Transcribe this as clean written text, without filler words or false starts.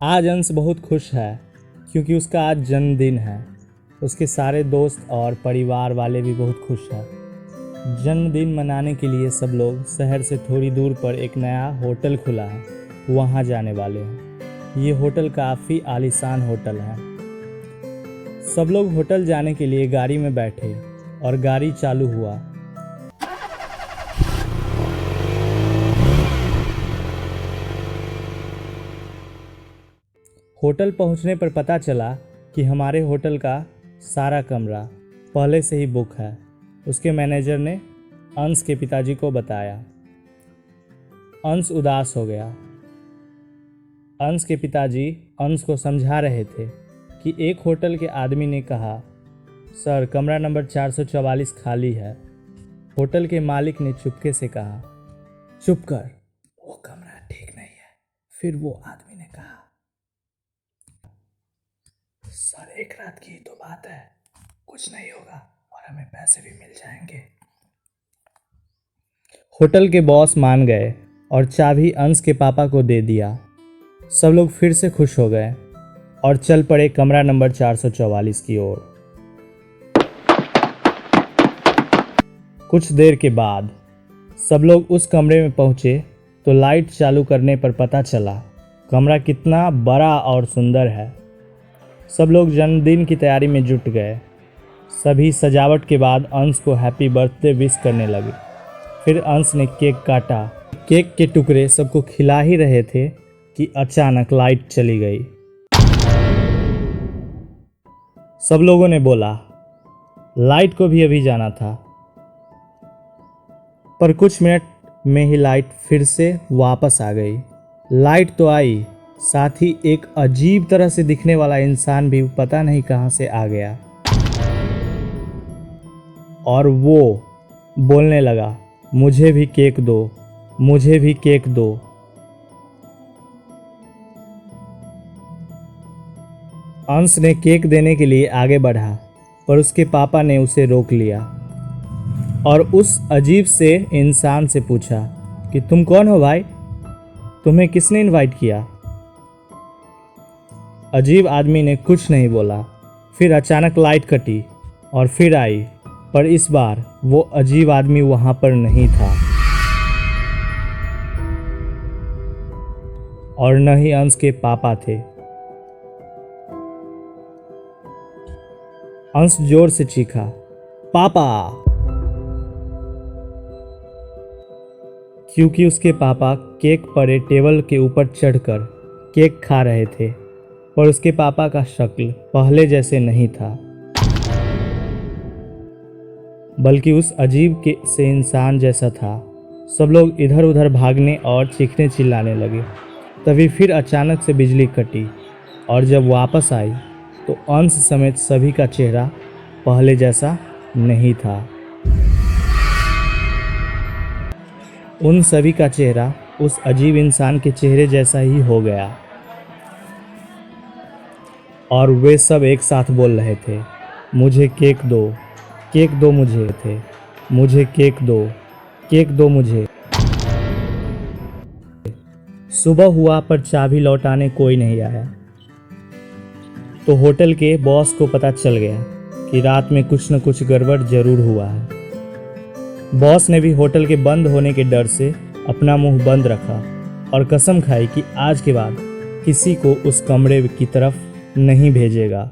आज अंश बहुत खुश है क्योंकि उसका आज जन्मदिन है। उसके सारे दोस्त और परिवार वाले भी बहुत खुश हैं। जन्मदिन मनाने के लिए सब लोग शहर से थोड़ी दूर पर एक नया होटल खुला है, वहाँ जाने वाले हैं। ये होटल काफ़ी आलीशान होटल है। सब लोग होटल जाने के लिए गाड़ी में बैठे और गाड़ी चालू हुआ। होटल पहुंचने पर पता चला कि हमारे होटल का सारा कमरा पहले से ही बुक है। उसके मैनेजर ने अंश के पिताजी को बताया। अंश उदास हो गया। अंश के पिताजी अंश को समझा रहे थे कि एक होटल के आदमी ने कहा, सर कमरा नंबर 444 खाली है। होटल के मालिक ने चुपके से कहा, चुप कर, वो कमरा ठीक नहीं है। फिर वो आदमी ने कहा, सर एक रात की तो बात है, कुछ नहीं होगा और हमें पैसे भी मिल जाएंगे। होटल के बॉस मान गए और चाबी अंश के पापा को दे दिया। सब लोग फिर से खुश हो गए और चल पड़े कमरा नंबर 444 की ओर। कुछ देर के बाद सब लोग उस कमरे में पहुंचे तो लाइट चालू करने पर पता चला कमरा कितना बड़ा और सुंदर है। सब लोग जन्मदिन की तैयारी में जुट गए। सभी सजावट के बाद अंश को हैप्पी बर्थडे विश करने लगे। फिर अंश ने केक काटा। केक के टुकड़े सबको खिला ही रहे थे कि अचानक लाइट चली गई। सब लोगों ने बोला, लाइट को भी अभी जाना था। पर कुछ मिनट में ही लाइट फिर से वापस आ गई। लाइट तो आई, साथ ही एक अजीब तरह से दिखने वाला इंसान भी पता नहीं कहां से आ गया और वो बोलने लगा, मुझे भी केक दो, मुझे भी केक दो। अंश ने केक देने के लिए आगे बढ़ा पर उसके पापा ने उसे रोक लिया और उस अजीब से इंसान से पूछा कि तुम कौन हो भाई, तुम्हें किसने इनवाइट किया। अजीब आदमी ने कुछ नहीं बोला। फिर अचानक लाइट कटी और फिर आई, पर इस बार वो अजीब आदमी वहां पर नहीं था और न ही अंश के पापा थे। अंश जोर से चीखा, पापा, क्योंकि उसके पापा केक पड़े टेबल के ऊपर चढ़कर केक खा रहे थे, पर उसके पापा का शक्ल पहले जैसे नहीं था, बल्कि उस अजीब के से इंसान जैसा था। सब लोग इधर उधर भागने और चीखने चिल्लाने लगे। तभी फिर अचानक से बिजली कटी और जब वापस आई तो अंश समेत सभी का चेहरा पहले जैसा नहीं था। उन सभी का चेहरा उस अजीब इंसान के चेहरे जैसा ही हो गया और वे सब एक साथ बोल रहे थे, मुझे केक दो, केक दो, मुझे केक दो, केक दो मुझे। सुबह हुआ पर चाबी लौटाने कोई नहीं आया तो होटल के बॉस को पता चल गया कि रात में कुछ न कुछ गड़बड़ जरूर हुआ है। बॉस ने भी होटल के बंद होने के डर से अपना मुंह बंद रखा और कसम खाई कि आज के बाद किसी को उस कमरे की तरफ नहीं भेजेगा।